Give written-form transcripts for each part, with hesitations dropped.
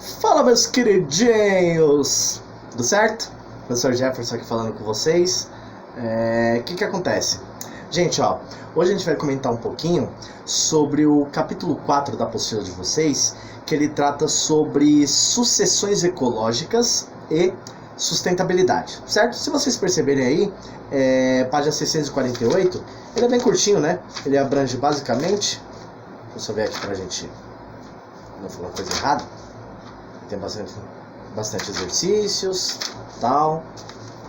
Fala, meus queridinhos! Tudo certo? Professor Jefferson aqui falando com vocês. O que acontece? Gente, hoje a gente vai comentar um pouquinho sobre o capítulo 4 da apostila de vocês, que ele trata sobre sucessões ecológicas e sustentabilidade, certo? Se vocês perceberem aí, página 648, ele é bem curtinho, né? Ele abrange basicamente, deixa eu só ver aqui pra gente não falar coisa errada. Tem bastante exercícios, tal,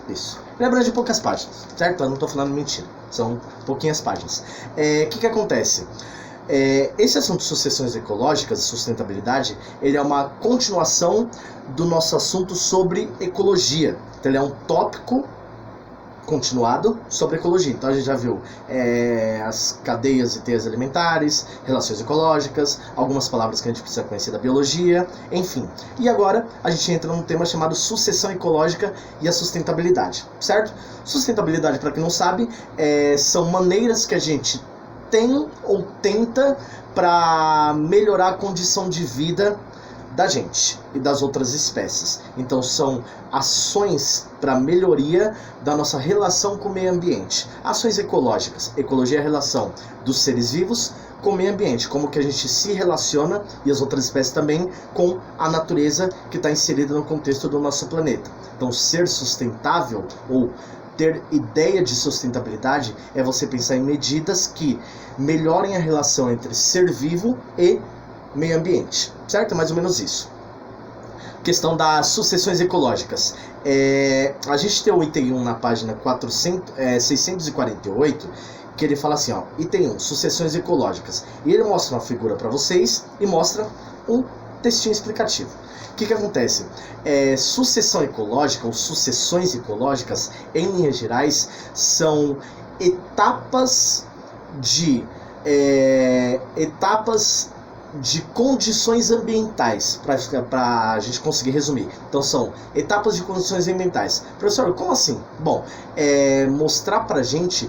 isso. Ele abrange poucas páginas, certo? Eu não estou falando mentira, são pouquinhas páginas. Que acontece? Esse assunto de sucessões ecológicas e sustentabilidade, ele é uma continuação do nosso assunto sobre ecologia. Então, ele é um tópico continuado sobre ecologia. Então a gente já viu as cadeias e teias alimentares, relações ecológicas, algumas palavras que a gente precisa conhecer da biologia, enfim. E agora a gente entra num tema chamado sucessão ecológica e a sustentabilidade, certo? Sustentabilidade, para quem não sabe, são maneiras que a gente tem ou tenta para melhorar a condição de vida da gente e das outras espécies. Então são ações para melhoria da nossa relação com o meio ambiente. Ações ecológicas. Ecologia é a relação dos seres vivos com o meio ambiente, como que a gente se relaciona, e as outras espécies também, com a natureza que está inserida no contexto do nosso planeta. Então ser sustentável ou ter ideia de sustentabilidade é você pensar em medidas que melhorem a relação entre ser vivo e meio ambiente, certo? Mais ou menos isso. Questão das sucessões ecológicas. A gente tem o item 1 na página 648, que ele fala assim, item 1, sucessões ecológicas. E ele mostra uma figura para vocês e mostra um textinho explicativo. O que acontece? Sucessão ecológica ou sucessões ecológicas, em linhas gerais, são etapas de condições ambientais, para a gente conseguir resumir. Então são etapas de condições ambientais. Professor, como assim? Bom, mostrar pra gente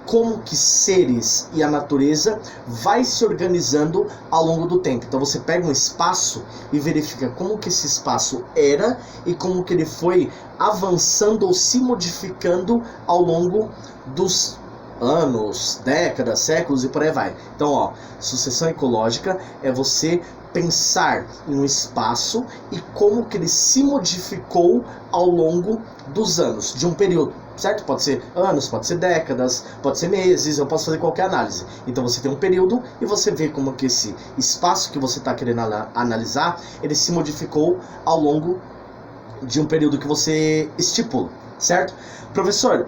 como que seres e a natureza vai se organizando ao longo do tempo. Então você pega um espaço e verifica como que esse espaço era e como que ele foi avançando ou se modificando ao longo dos anos, décadas, séculos e por aí vai. Então, sucessão ecológica é você pensar em um espaço e como que ele se modificou ao longo dos anos, de um período, certo? Pode ser anos, pode ser décadas, pode ser meses, eu posso fazer qualquer análise. Então você tem um período e você vê como que esse espaço que você está querendo analisar, ele se modificou ao longo de um período que você estipula, certo? Professor,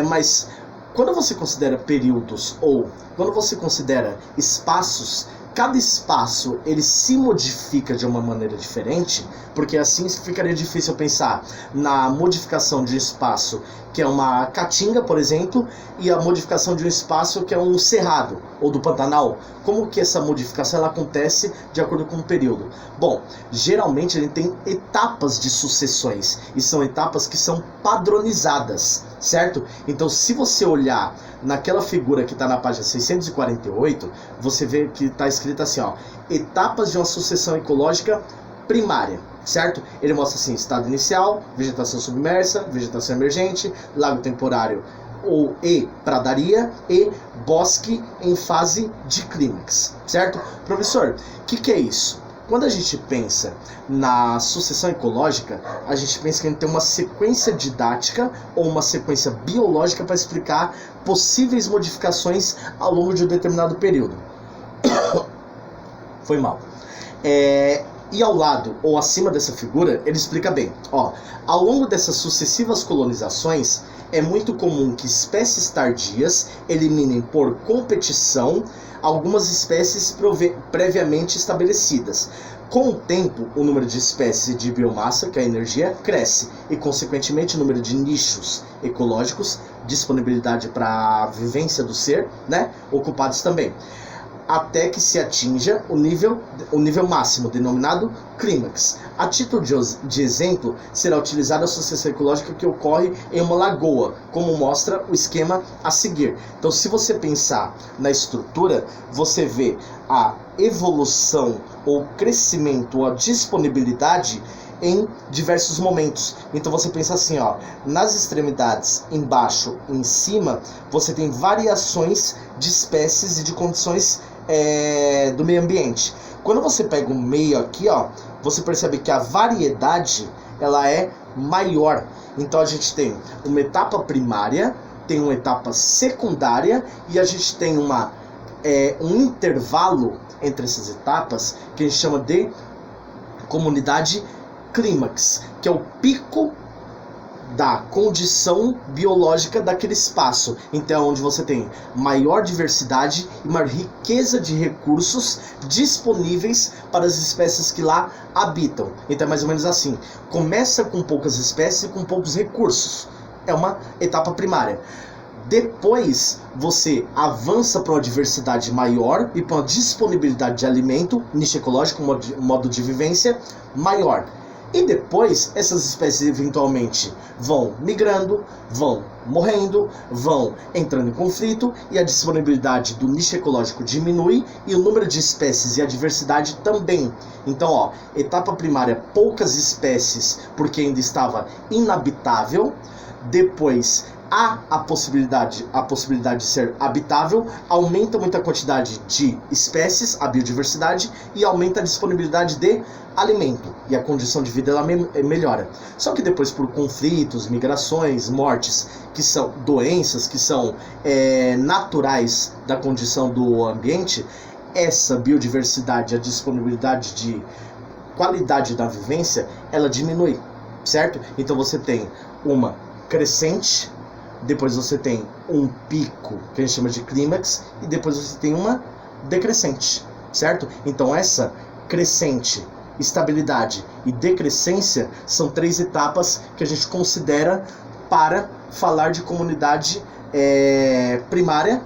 mas quando você considera períodos ou quando você considera espaços, cada espaço ele se modifica de uma maneira diferente, porque assim ficaria difícil pensar na modificação de um espaço que é uma caatinga, por exemplo, e a modificação de um espaço que é um cerrado, ou do Pantanal. Como que essa modificação ela acontece de acordo com o período? Bom, geralmente ele tem etapas de sucessões, e são etapas que são padronizadas, certo? Então se você olhar naquela figura que está na página 648, você vê que está escrito assim, etapas de uma sucessão ecológica primária, certo? Ele mostra assim, estado inicial, vegetação submersa, vegetação emergente, lago temporário e pradaria e bosque em fase de clímax, certo? Professor, o que é isso? Quando a gente pensa na sucessão ecológica, a gente pensa que a gente tem uma sequência didática ou uma sequência biológica para explicar possíveis modificações ao longo de um determinado período. Foi mal. E ao lado ou acima dessa figura, ele explica bem. Ao longo dessas sucessivas colonizações, é muito comum que espécies tardias eliminem por competição algumas espécies previamente estabelecidas. Com o tempo, o número de espécies e de biomassa, que é a energia, cresce e, consequentemente, o número de nichos ecológicos, disponibilidade para a vivência do ser, ocupados também. até que se atinja o nível máximo, denominado clímax. A título de exemplo, será utilizada a sucessão ecológica que ocorre em uma lagoa, como mostra o esquema a seguir. Então, se você pensar na estrutura, você vê a evolução ou crescimento, ou a disponibilidade em diversos momentos. Então você pensa assim, ó, nas extremidades, embaixo e em cima, você tem variações de espécies e de condições do meio ambiente. Quando você pega o meio aqui, ó, você percebe que a variedade ela é maior. Então a gente tem uma etapa primária, tem uma etapa secundária e a gente tem um intervalo entre essas etapas que a gente chama de comunidade clímax, que é o pico da condição biológica daquele espaço. Então é onde você tem maior diversidade e maior riqueza de recursos disponíveis para as espécies que lá habitam. Então é mais ou menos assim, começa com poucas espécies e com poucos recursos. É uma etapa primária. Depois você avança para uma diversidade maior e para uma disponibilidade de alimento, nicho ecológico, modo de vivência maior. E depois essas espécies eventualmente vão migrando, vão morrendo, vão entrando em conflito e a disponibilidade do nicho ecológico diminui e o número de espécies e a diversidade também. Então, ó, etapa primária, poucas espécies porque ainda estava inabitável. Depois há a possibilidade de ser habitável, aumenta muito a quantidade de espécies, a biodiversidade, e aumenta a disponibilidade de alimento, e a condição de vida ela melhora. Só que depois, por conflitos, migrações, mortes, que são doenças, que são naturais da condição do ambiente, essa biodiversidade, a disponibilidade de qualidade da vivência, ela diminui, certo? Então você tem uma crescente, depois você tem um pico, que a gente chama de clímax, e depois você tem uma decrescente, certo? Então essa crescente, estabilidade e decrescência são 3 etapas que a gente considera para falar de comunidade primária,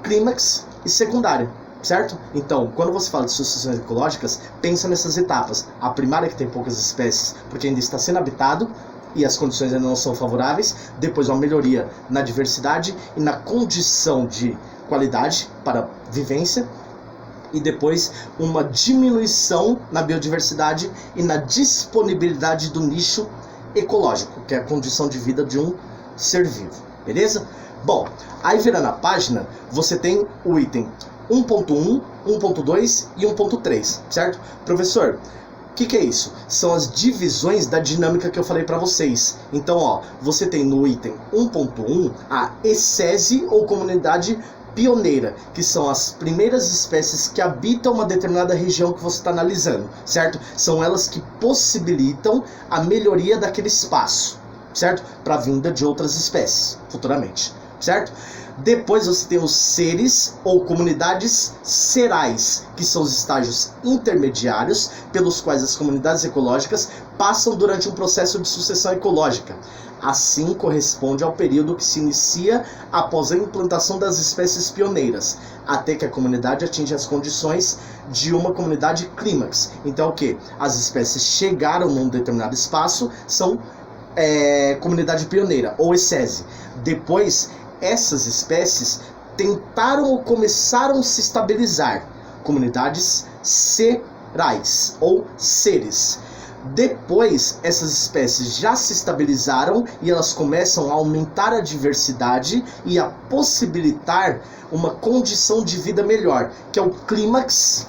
clímax e secundária, certo? Então, quando você fala de sucessões ecológicas, pensa nessas etapas. A primária, que tem poucas espécies, porque ainda está sendo habitado, e as condições ainda não são favoráveis. Depois uma melhoria na diversidade e na condição de qualidade para vivência. E depois uma diminuição na biodiversidade e na disponibilidade do nicho ecológico, que é a condição de vida de um ser vivo. Beleza? Bom, aí virando a página, você tem o item 1.1, 1.2 e 1.3, certo? Professor, o que é isso? São as divisões da dinâmica que eu falei para vocês. Então, ó, você tem no item 1.1 a ECESE, ou comunidade pioneira, que são as primeiras espécies que habitam uma determinada região que você está analisando, certo? São elas que possibilitam a melhoria daquele espaço, certo? Para a vinda de outras espécies, futuramente, certo? Depois você tem os seres ou comunidades serais, que são os estágios intermediários pelos quais as comunidades ecológicas passam durante um processo de sucessão ecológica. Assim corresponde ao período que se inicia após a implantação das espécies pioneiras, até que a comunidade atinge as condições de uma comunidade clímax. Então o que? As espécies chegaram num determinado espaço, são comunidade pioneira, ou ECESE. Depois, essas espécies tentaram ou começaram a se estabilizar, comunidades serais ou seres. Depois, essas espécies já se estabilizaram e elas começam a aumentar a diversidade e a possibilitar uma condição de vida melhor, que é o clímax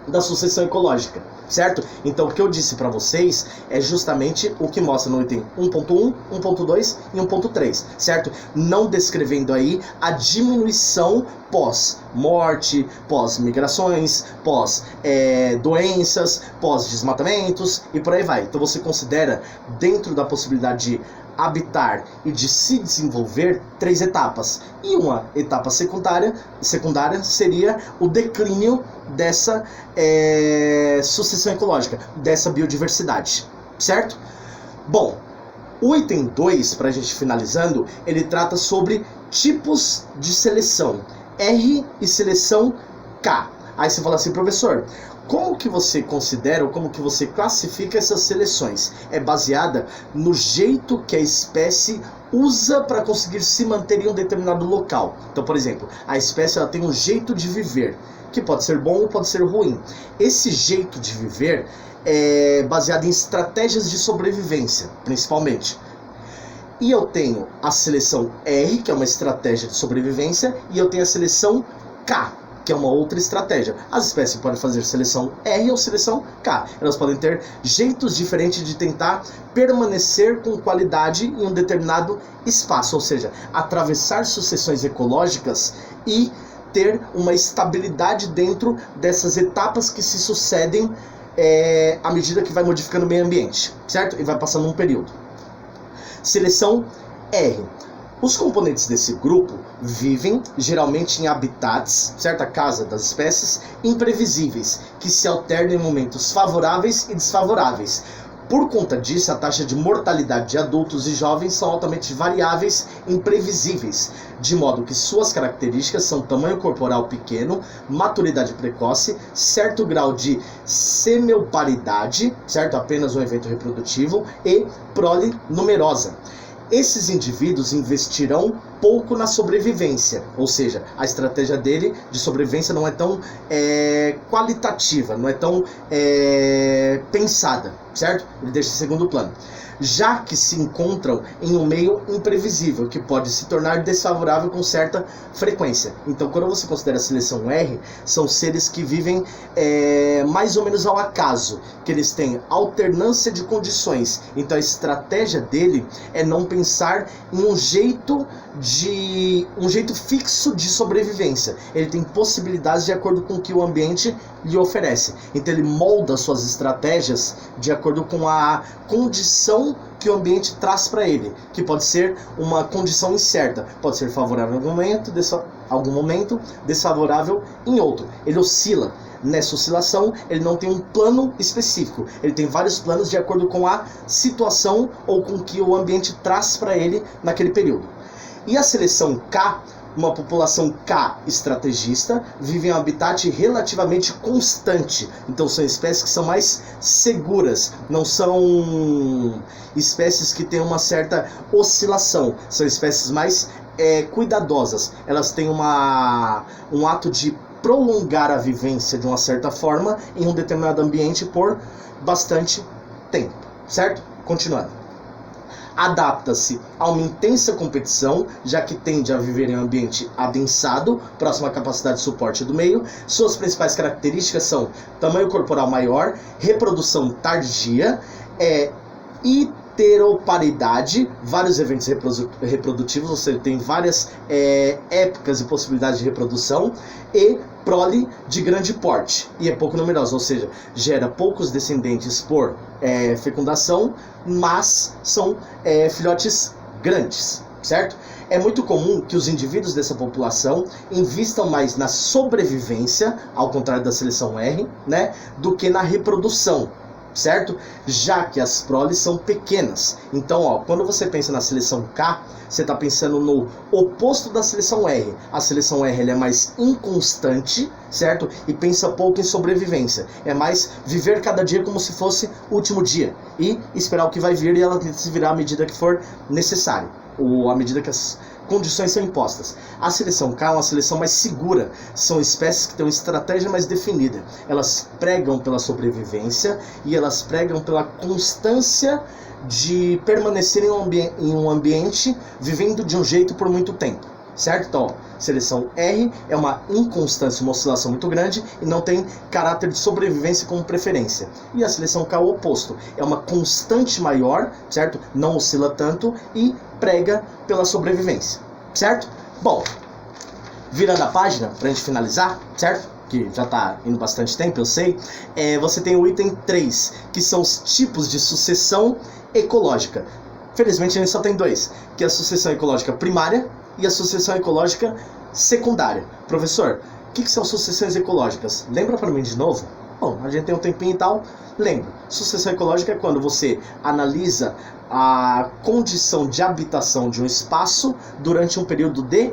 da sucessão ecológica, certo? Então o que eu disse para vocês é justamente o que mostra no item 1.1, 1.2 e 1.3, certo? Não descrevendo aí a diminuição pós-morte, pós-migrações, pós-doenças, pós-desmatamentos e por aí vai. Então você considera, dentro da possibilidade de habitar e de se desenvolver, 3 etapas. E uma etapa secundária seria o declínio dessa sucessão ecológica, dessa biodiversidade, certo? Bom, o item 2, para a gente finalizando, ele trata sobre tipos de seleção, R e seleção K. Aí você fala assim, professor, como que você considera, ou como que você classifica essas seleções? É baseada no jeito que a espécie usa para conseguir se manter em um determinado local. Então, por exemplo, a espécie ela tem um jeito de viver, que pode ser bom ou pode ser ruim. Esse jeito de viver é baseado em estratégias de sobrevivência, principalmente. E eu tenho a seleção R, que é uma estratégia de sobrevivência, e eu tenho a seleção K, que é uma outra estratégia. As espécies podem fazer seleção R ou seleção K. Elas podem ter jeitos diferentes de tentar permanecer com qualidade em um determinado espaço, ou seja, atravessar sucessões ecológicas e ter uma estabilidade dentro dessas etapas que se sucedem à medida que vai modificando o meio ambiente, certo? E vai passando um período. Seleção R. Os componentes desse grupo vivem geralmente em habitats, certo? A casa das espécies, imprevisíveis, que se alternam em momentos favoráveis e desfavoráveis. Por conta disso, a taxa de mortalidade de adultos e jovens são altamente variáveis e imprevisíveis, de modo que suas características são tamanho corporal pequeno, maturidade precoce, certo grau de semioparidade, certo? Apenas um evento reprodutivo, e prole numerosa. Esses indivíduos investirão pouco na sobrevivência, ou seja, a estratégia dele de sobrevivência não é tão qualitativa, não é tão pensada, certo? Ele deixa em segundo plano. Já que se encontram em um meio imprevisível, que pode se tornar desfavorável com certa frequência. Então, quando você considera a seleção R, são seres que vivem mais ou menos ao acaso, que eles têm alternância de condições. Então, a estratégia dele é não pensar em um jeito fixo de sobrevivência. Ele tem possibilidades de acordo com o que o ambiente lhe oferece. Então, ele molda suas estratégias de acordo com a condição que o ambiente traz para ele, que pode ser uma condição incerta, pode ser favorável em algum momento, desfavorável em outro. Ele oscila. Nessa oscilação, ele não tem um plano específico, ele tem vários planos de acordo com a situação ou com o que o ambiente traz para ele naquele período. E a seleção K, uma população K estrategista, vive em um habitat relativamente constante. Então são espécies que são mais seguras, não são espécies que têm uma certa oscilação, são espécies mais cuidadosas. Elas têm um ato de prolongar a vivência de uma certa forma em um determinado ambiente por bastante tempo, certo? Continuando. Adapta-se a uma intensa competição, já que tende a viver em um ambiente adensado, próximo à capacidade de suporte do meio. Suas principais características são tamanho corporal maior, reprodução tardia, heteroparidade, vários eventos reprodutivos, ou seja, tem várias épocas e possibilidades de reprodução, e prole de grande porte, e é pouco numerosa, ou seja, gera poucos descendentes por fecundação, mas são filhotes grandes, certo? É muito comum que os indivíduos dessa população invistam mais na sobrevivência, ao contrário da seleção R, né, do que na reprodução, certo? Já que as proles são pequenas. Então, quando você pensa na seleção K, você está pensando no oposto da seleção R. A seleção R ela é mais inconstante, certo? E pensa pouco em sobrevivência. É mais viver cada dia como se fosse o último dia e esperar o que vai vir e ela se virar à medida que for necessário, ou à medida que as condições são impostas. A seleção K é uma seleção mais segura, são espécies que têm uma estratégia mais definida. Elas pregam pela sobrevivência e elas pregam pela constância de permanecer em um ambiente vivendo de um jeito por muito tempo, certo? Então, seleção R é uma inconstância, uma oscilação muito grande e não tem caráter de sobrevivência como preferência. E a seleção K é o oposto, é uma constante maior, certo? Não oscila tanto e prega pela sobrevivência, certo? Bom, virando a página pra gente finalizar, certo? Que já tá indo bastante tempo, eu sei. Você tem o item 3, que são os tipos de sucessão ecológica. Felizmente a gente só tem dois, que é a sucessão ecológica primária e a sucessão ecológica secundária. Professor, o que são sucessões ecológicas? Lembra para mim de novo? Bom, a gente tem um tempinho e tal. Lembra, sucessão ecológica é quando você analisa a condição de habitação de um espaço durante um período de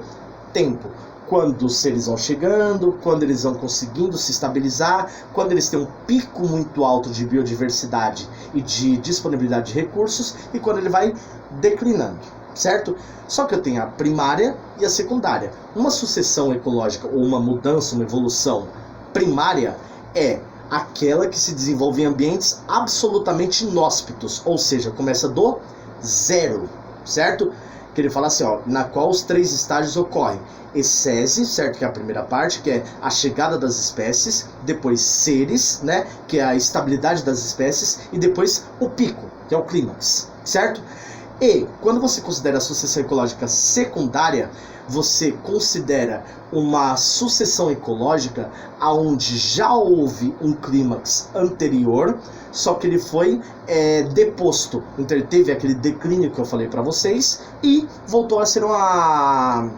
tempo. quando os seres vão chegando, quando eles vão conseguindo se estabilizar, quando eles têm um pico muito alto de biodiversidade e de disponibilidade de recursos, e quando ele vai declinando, certo? Só que eu tenho a primária e a secundária. Uma sucessão ecológica ou uma mudança, uma evolução primária é aquela que se desenvolve em ambientes absolutamente inóspitos, ou seja, começa do zero, certo? Que ele fala assim, ó, na qual os 3 estágios ocorrem. Excese, certo? Que é a primeira parte, que é a chegada das espécies, depois seres, né? Que é a estabilidade das espécies, e depois o pico, que é o clímax, certo? E quando você considera a sucessão ecológica secundária, você considera uma sucessão ecológica onde já houve um clímax anterior, só que ele foi deposto. Então ele teve aquele declínio que eu falei para vocês e voltou a ser uma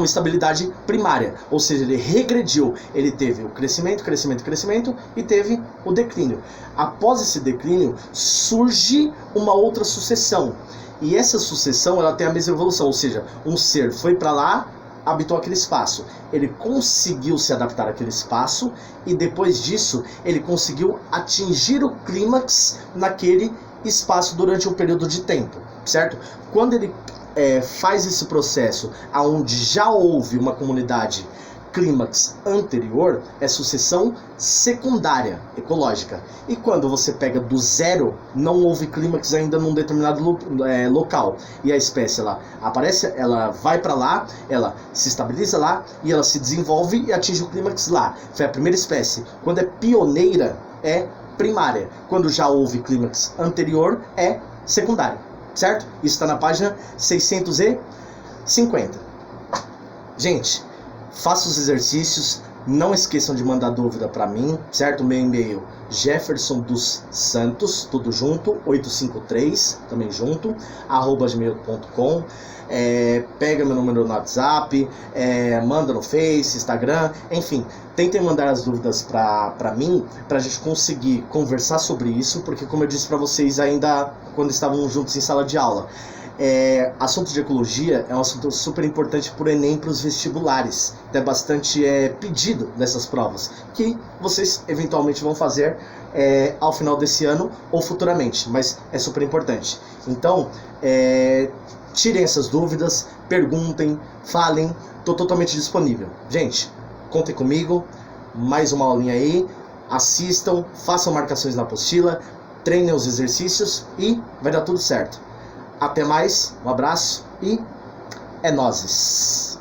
estabilidade primária, ou seja, ele regrediu, ele teve o crescimento e teve o declínio. Após esse declínio surge uma outra sucessão, e essa sucessão ela tem a mesma evolução, ou seja, um ser foi para lá, habitou aquele espaço, ele conseguiu se adaptar àquele espaço e depois disso ele conseguiu atingir o clímax naquele espaço durante um período de tempo, certo? Quando ele faz esse processo aonde já houve uma comunidade clímax anterior, é sucessão secundária ecológica. E quando você pega do zero, não houve clímax ainda num determinado local, e a espécie ela aparece, ela vai para lá, ela se estabiliza lá e ela se desenvolve e atinge o clímax lá. Foi a primeira espécie. Quando é pioneira, é primária. Quando já houve clímax anterior, é secundária. Certo? Isso está na página 650. Gente, faça os exercícios, não esqueçam de mandar dúvida para mim, certo? Meu e-mail Jefferson dos Santos, tudo junto, 853, também junto, @gmail.com. Pega meu número no WhatsApp, manda no Face, Instagram, enfim, tentem mandar as dúvidas para mim, pra gente conseguir conversar sobre isso, porque como eu disse para vocês ainda quando estavam juntos em sala de aula, assunto de ecologia é um assunto super importante para o Enem, para os vestibulares. É bastante pedido dessas provas, que vocês eventualmente vão fazer ao final desse ano ou futuramente, mas é super importante. Então, tirem essas dúvidas, perguntem, falem, estou totalmente disponível. Gente, contem comigo, mais uma aulinha aí, assistam, façam marcações na apostila, treinem os exercícios e vai dar tudo certo. Até mais, um abraço e é nóis!